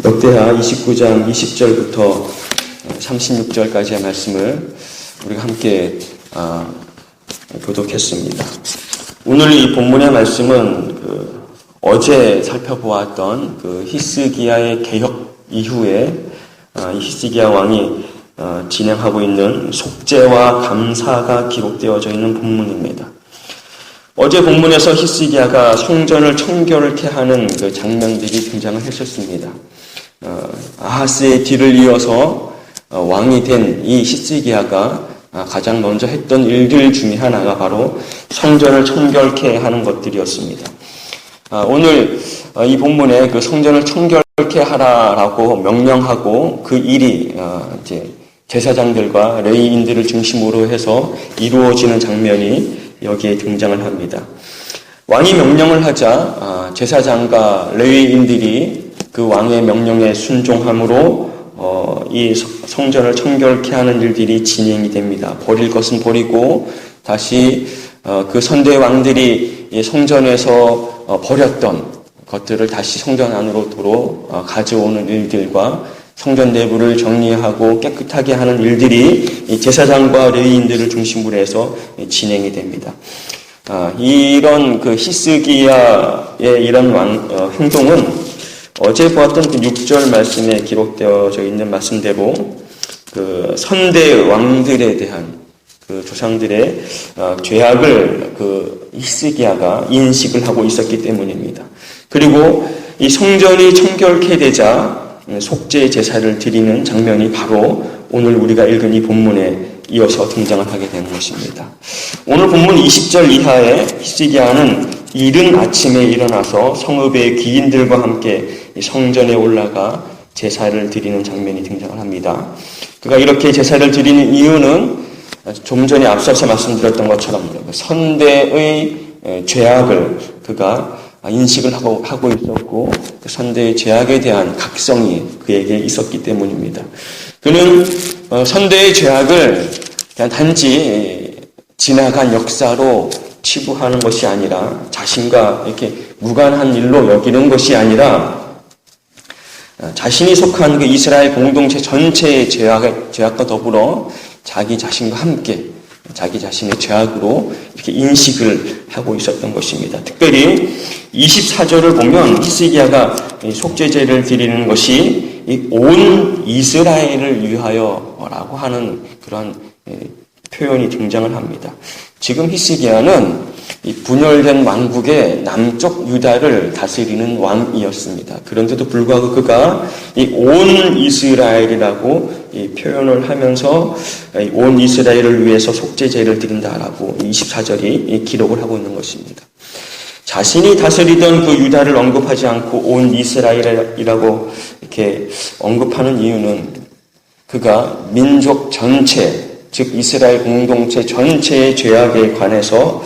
역대하 29장 20절부터 36절까지의 말씀을 우리가 함께 교독했습니다. 오늘 이 본문의 말씀은 어제 살펴보았던 히스기야의 개혁 이후에 이 히스기야 왕이 진행하고 있는 속죄와 감사가 기록되어져 있는 본문입니다. 어제 본문에서 히스기야가 성전을 청결케 하는 그 장면들이 등장을 했었습니다. 아하스의 뒤를 이어서 왕이 된 이 히스기야가 가장 먼저 했던 일들 중에 하나가 바로 성전을 청결케 하는 것들이었습니다. 오늘 이 본문에 그 성전을 청결케 하라라고 명령하고 그 일이 이제 제사장들과 레위인들을 중심으로 해서 이루어지는 장면이 여기에 등장을 합니다. 왕이 명령을 하자 제사장과 레위인들이 그 왕의 명령에 순종함으로 이 성전을 청결케 하는 일들이 진행이 됩니다. 버릴 것은 버리고 다시 그 선대 왕들이 성전에서 버렸던 것들을 다시 성전 안으로 가져오는 일들과 성전 내부를 정리하고 깨끗하게 하는 일들이 이 제사장과 레위인들을 중심으로 해서 진행이 됩니다. 이런 그 히스기야의 이런 행동은 어제 보았던 그 6절 말씀에 기록되어져 있는 말씀대로 그 선대 왕들에 대한 그 조상들의 죄악을 그 히스기야가 인식을 하고 있었기 때문입니다. 그리고 이 성전이 청결케 되자 속죄 제사를 드리는 장면이 바로 오늘 우리가 읽은 이 본문에 이어서 등장을 하게 되는 것입니다. 오늘 본문 20절 이하에 히스기야는 이른 아침에 일어나서 성읍의 귀인들과 함께 성전에 올라가 제사를 드리는 장면이 등장을 합니다. 그가 이렇게 제사를 드리는 이유는 좀 전에 앞서서 말씀드렸던 것처럼 선대의 죄악을 그가 인식을 하고 있었고 그 선대의 죄악에 대한 각성이 그에게 있었기 때문입니다. 그는 선대의 죄악을 그냥 단지 지나간 역사로 치부하는 것이 아니라 자신과 이렇게 무관한 일로 여기는 것이 아니라 자신이 속한 그 이스라엘 공동체 전체의 죄악과 더불어 자기 자신과 함께 자기 자신의 죄악으로 이렇게 인식을 하고 있었던 것입니다. 특별히 24절을 보면 히스기야가 속죄제를 드리는 것이 온 이스라엘을 위하여라고 하는 그런 표현이 등장을 합니다. 지금 히스기야는 이 분열된 왕국의 남쪽 유다를 다스리는 왕이었습니다. 그런데도 불구하고 그가 이 온 이스라엘이라고 이 표현을 하면서 온 이스라엘을 위해서 속죄제를 드린다라고 24절이 기록을 하고 있는 것입니다. 자신이 다스리던 그 유다를 언급하지 않고 온 이스라엘이라고 이렇게 언급하는 이유는 그가 민족 전체, 즉 이스라엘 공동체 전체의 죄악에 관해서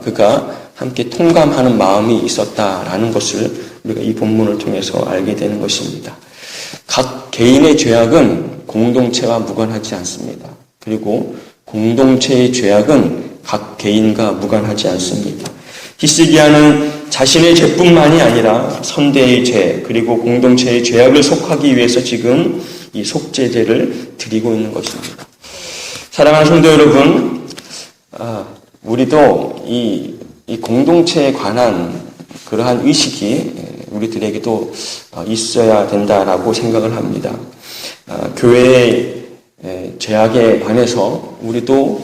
그가 함께 통감하는 마음이 있었다라는 것을 우리가 이 본문을 통해서 알게 되는 것입니다. 각 개인의 죄악은 공동체와 무관하지 않습니다. 그리고 공동체의 죄악은 각 개인과 무관하지 않습니다. 히스기야는 자신의 죄뿐만이 아니라 선대의 죄 그리고 공동체의 죄악을 속하기 위해서 지금 이 속죄제를 드리고 있는 것입니다. 사랑하는 성도 여러분, 우리도 이 공동체에 관한 그러한 의식이 우리들에게도 있어야 된다라고 생각을 합니다. 교회의 죄악에 관해서 우리도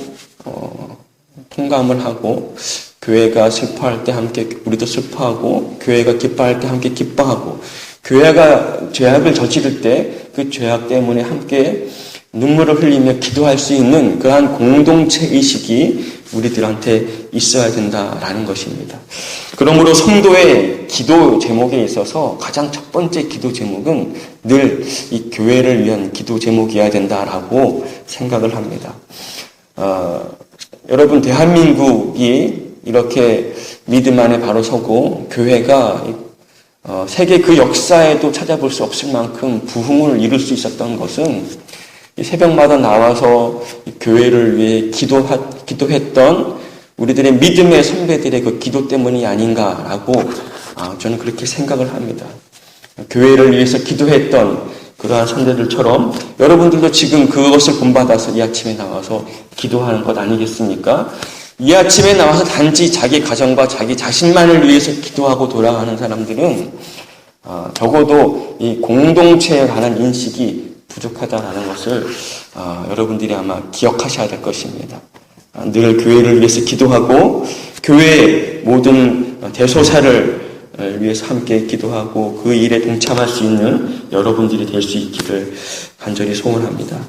통감을 하고 교회가 슬퍼할 때 함께 우리도 슬퍼하고 교회가 기뻐할 때 함께 기뻐하고 교회가 죄악을 저지를 때 그 죄악 때문에 함께 눈물을 흘리며 기도할 수 있는 그러한 공동체 의식이 우리들한테 있어야 된다라는 것입니다. 그러므로 성도의 기도 제목에 있어서 가장 첫 번째 기도 제목은 늘 이 교회를 위한 기도 제목이어야 된다라고 생각을 합니다. 여러분, 대한민국이 이렇게 믿음 안에 바로 서고 교회가 세계 그 역사에도 찾아볼 수 없을 만큼 부흥을 이룰 수 있었던 것은 새벽마다 나와서 교회를 위해 기도했던 우리들의 믿음의 선배들의 그 기도 때문이 아닌가라고 저는 그렇게 생각을 합니다. 교회를 위해서 기도했던 그러한 선배들처럼 여러분들도 지금 그것을 본받아서 이 아침에 나와서 기도하는 것 아니겠습니까? 이 아침에 나와서 단지 자기 가정과 자기 자신만을 위해서 기도하고 돌아가는 사람들은 적어도 이 공동체에 관한 인식이 부족하다는 것을 여러분들이 아마 기억하셔야 될 것입니다. 늘 교회를 위해서 기도하고 교회의 모든 대소사를 위해서 함께 기도하고 그 일에 동참할 수 있는 여러분들이 될 수 있기를 간절히 소원합니다.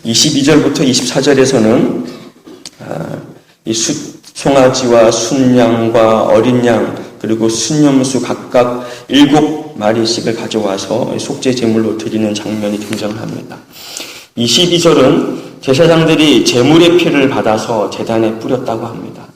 22절부터 24절에서는 이 송아지와 순양과 어린 양 그리고 순염수 각각 7마리씩을 가져와서 속죄 제물로 드리는 장면이 등장합니다. 22절은 제사장들이 제물의 피를 받아서 제단에 뿌렸다고 합니다.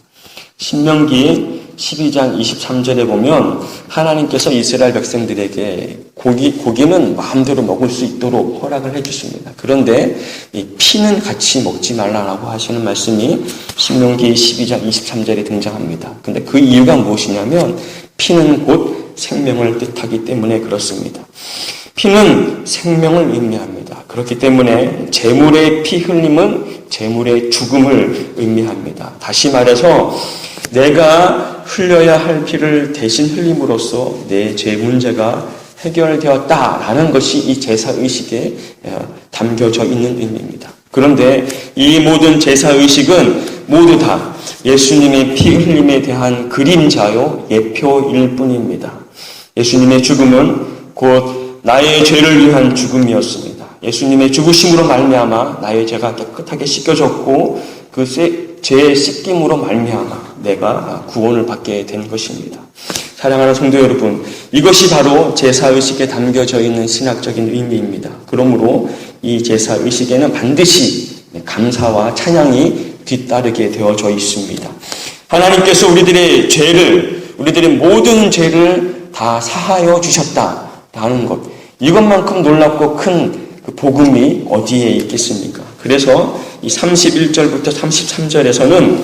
신명기 12장 23절에 보면 하나님께서 이스라엘 백성들에게 고기는 마음대로 먹을 수 있도록 허락을 해주십니다. 그런데 이 피는 같이 먹지 말라고 하시는 말씀이 신명기 12장 23절에 등장합니다. 근데 그 이유가 무엇이냐면 피는 곧 생명을 뜻하기 때문에 그렇습니다. 피는 생명을 의미합니다. 그렇기 때문에 제물의 피 흘림은 제물의 죽음을 의미합니다. 다시 말해서 내가 흘려야 할 피를 대신 흘림으로써 내 죄 문제가 해결되었다라는 것이 이 제사의식에 담겨져 있는 의미입니다. 그런데 이 모든 제사의식은 모두 다 예수님의 피 흘림에 대한 그림자요 예표일 뿐입니다. 예수님의 죽음은 곧 나의 죄를 위한 죽음이었습니다. 예수님의 죽으심으로 말미암아 나의 죄가 깨끗하게 씻겨졌고 그 죄의 씻김으로 말미암아 내가 구원을 받게 된 것입니다. 사랑하는 성도 여러분, 이것이 바로 제사의식에 담겨져 있는 신학적인 의미입니다. 그러므로 이 제사의식에는 반드시 감사와 찬양이 뒤따르게 되어져 있습니다. 하나님께서 우리들의 모든 죄를 다 사하여 주셨다라는 것, 이것만큼 놀랍고 큰 그 복음이 어디에 있겠습니까? 그래서 이 31절부터 33절에서는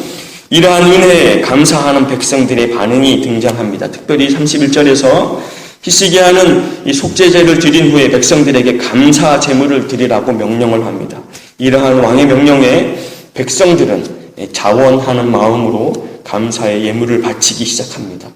이러한 은혜에 감사하는 백성들의 반응이 등장합니다. 특별히 31절에서 히스기야는 이 속죄제를 드린 후에 백성들에게 감사 제물을 드리라고 명령을 합니다. 이러한 왕의 명령에 백성들은 자원하는 마음으로 감사의 예물을 바치기 시작합니다.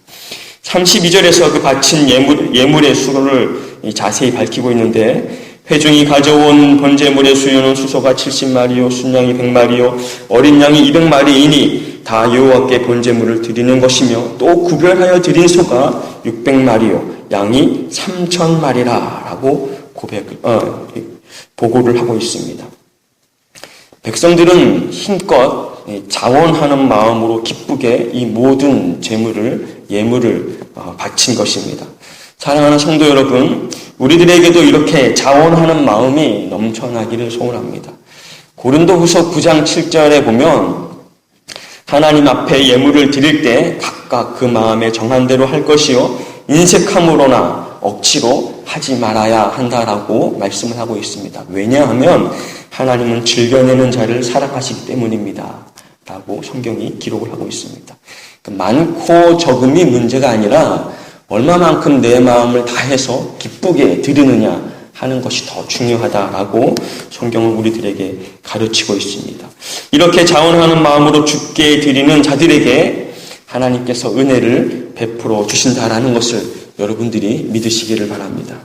32절에서 그 바친 예물의 수를 자세히 밝히고 있는데 회중이 가져온 번제물의 수요는 수소가 70마리요 순양이 100마리요 어린 양이 200마리이니 다 여호와께 번제물을 드리는 것이며 또 구별하여 드린 소가 600마리요 양이 3000마리라라고 보고를 하고 있습니다. 백성들은 힘껏 자원하는 마음으로 기쁘게 이 모든 예물을 바친 것입니다. 사랑하는 성도 여러분, 우리들에게도 이렇게 자원하는 마음이 넘쳐나기를 소원합니다. 고린도후서 9장 7절에 보면 하나님 앞에 예물을 드릴 때 각각 그 마음에 정한 대로 할 것이요 인색함으로나 억지로 하지 말아야 한다라고 말씀을 하고 있습니다. 왜냐하면 하나님은 즐겨내는 자를 사랑하시기 때문입니다. 라고 성경이 기록을 하고 있습니다. 많고 적음이 문제가 아니라 얼마만큼 내 마음을 다해서 기쁘게 드리느냐 하는 것이 더 중요하다라고 성경은 우리들에게 가르치고 있습니다. 이렇게 자원하는 마음으로 주께 드리는 자들에게 하나님께서 은혜를 베풀어 주신다라는 것을 여러분들이 믿으시기를 바랍니다.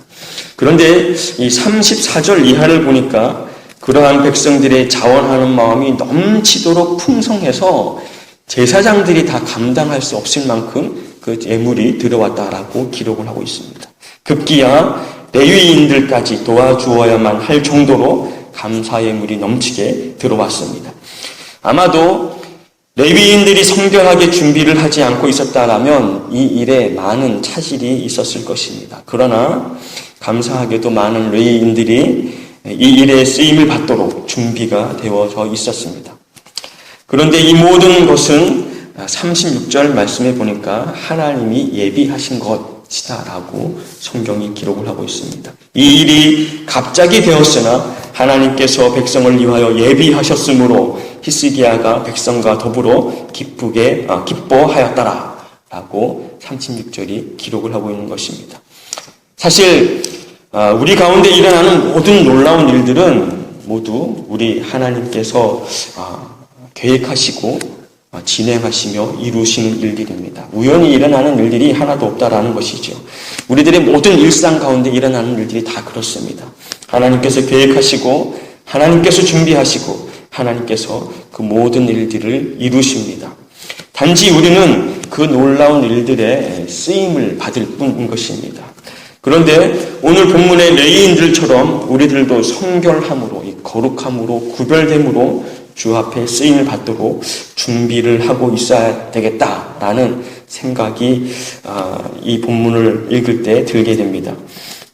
그런데 이 34절 이하를 보니까 그러한 백성들의 자원하는 마음이 넘치도록 풍성해서 제사장들이 다 감당할 수 없을 만큼 그 예물이 들어왔다라고 기록을 하고 있습니다. 급기야 레위인들까지 도와주어야만 할 정도로 감사 예물이 넘치게 들어왔습니다. 아마도 레위인들이 성결하게 준비를 하지 않고 있었다라면 이 일에 많은 차질이 있었을 것입니다. 그러나 감사하게도 많은 레위인들이 이 일에 쓰임을 받도록 준비가 되어져 있었습니다. 그런데 이 모든 것은 36절 말씀에 보니까 하나님이 예비하신 것이다라고 성경이 기록을 하고 있습니다. 이 일이 갑자기 되었으나 하나님께서 백성을 위하여 예비하셨으므로 히스기야가 백성과 더불어 기뻐하였다라고 36절이 기록을 하고 있는 것입니다. 사실 우리 가운데 일어나는 모든 놀라운 일들은 모두 우리 하나님께서 계획하시고 진행하시며 이루시는 일들입니다. 우연히 일어나는 일들이 하나도 없다라는 것이죠. 우리들의 모든 일상 가운데 일어나는 일들이 다 그렇습니다. 하나님께서 계획하시고 하나님께서 준비하시고 하나님께서 그 모든 일들을 이루십니다. 단지 우리는 그 놀라운 일들에 쓰임을 받을 뿐인 것입니다. 그런데 오늘 본문의 레위인들처럼 우리들도 성결함으로, 거룩함으로, 구별됨으로 주 앞에 쓰임을 받도록 준비를 하고 있어야 되겠다라는 생각이 이 본문을 읽을 때 들게 됩니다.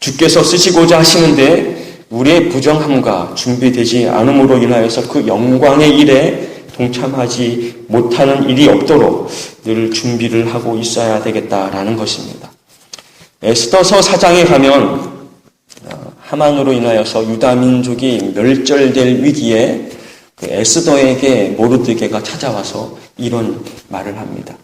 주께서 쓰시고자 하시는데 우리의 부정함과 준비되지 않음으로 인하여서 그 영광의 일에 동참하지 못하는 일이 없도록 늘 준비를 하고 있어야 되겠다라는 것입니다. 에스더서 4장에 가면 하만으로 인하여서 유다 민족이 멸절될 위기에 그 에스더에게 모르드게가 찾아와서 이런 말을 합니다.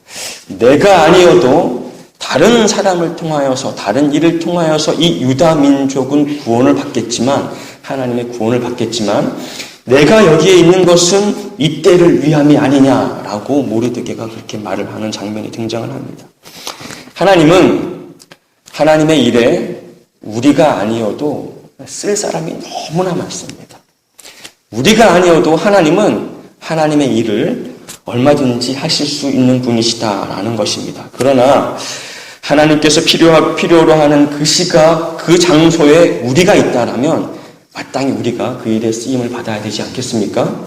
내가 아니어도 다른 사람을 통하여서, 다른 일을 통하여서 이 유다 민족은 구원을 받겠지만, 하나님의 구원을 받겠지만 내가 여기에 있는 것은 이때를 위함이 아니냐라고 모르드게가 그렇게 말을 하는 장면이 등장을 합니다. 하나님은 하나님의 일에 우리가 아니어도 쓸 사람이 너무나 많습니다. 우리가 아니어도 하나님은 하나님의 일을 얼마든지 하실 수 있는 분이시다라는 것입니다. 그러나 하나님께서 필요로 하는 그 시각, 그 장소에 우리가 있다라면 마땅히 우리가 그 일에 쓰임을 받아야 되지 않겠습니까?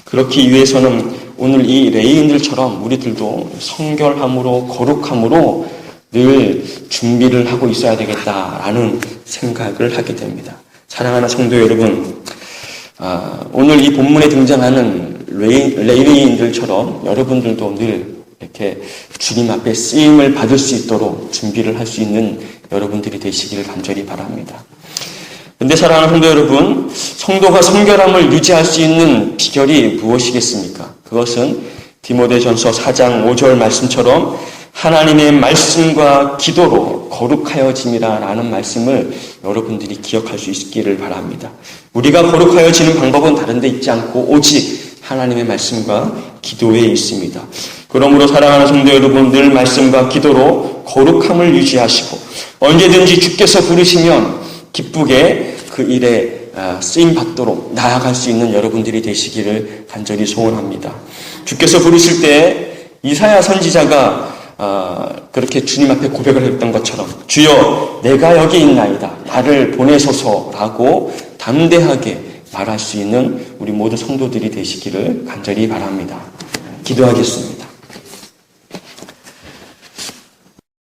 그렇기 위해서는 오늘 이 레위인들처럼 우리들도 성결함으로, 거룩함으로 늘 준비를 하고 있어야 되겠다라는 생각을 하게 됩니다. 사랑하는 성도 여러분, 오늘 이 본문에 등장하는 레위인들처럼 여러분들도 늘 이렇게 주님 앞에 쓰임을 받을 수 있도록 준비를 할 수 있는 여러분들이 되시기를 간절히 바랍니다. 그런데 사랑하는 성도 여러분, 성도가 성결함을 유지할 수 있는 비결이 무엇이겠습니까? 그것은 디모데전서 4장 5절 말씀처럼 하나님의 말씀과 기도로 거룩하여짐이라는 말씀을 여러분들이 기억할 수 있기를 바랍니다. 우리가 거룩하여지는 방법은 다른 데 있지 않고 오직 하나님의 말씀과 기도에 있습니다. 그러므로 사랑하는 성도 여러분, 늘 말씀과 기도로 거룩함을 유지하시고 언제든지 주께서 부르시면 기쁘게 그 일에 쓰임 받도록 나아갈 수 있는 여러분들이 되시기를 간절히 소원합니다. 주께서 부르실 때 이사야 선지자가 그렇게 주님 앞에 고백을 했던 것처럼 주여 내가 여기 있나이다 나를 보내소서라고 담대하게 말할 수 있는 우리 모두 성도들이 되시기를 간절히 바랍니다. 기도하겠습니다.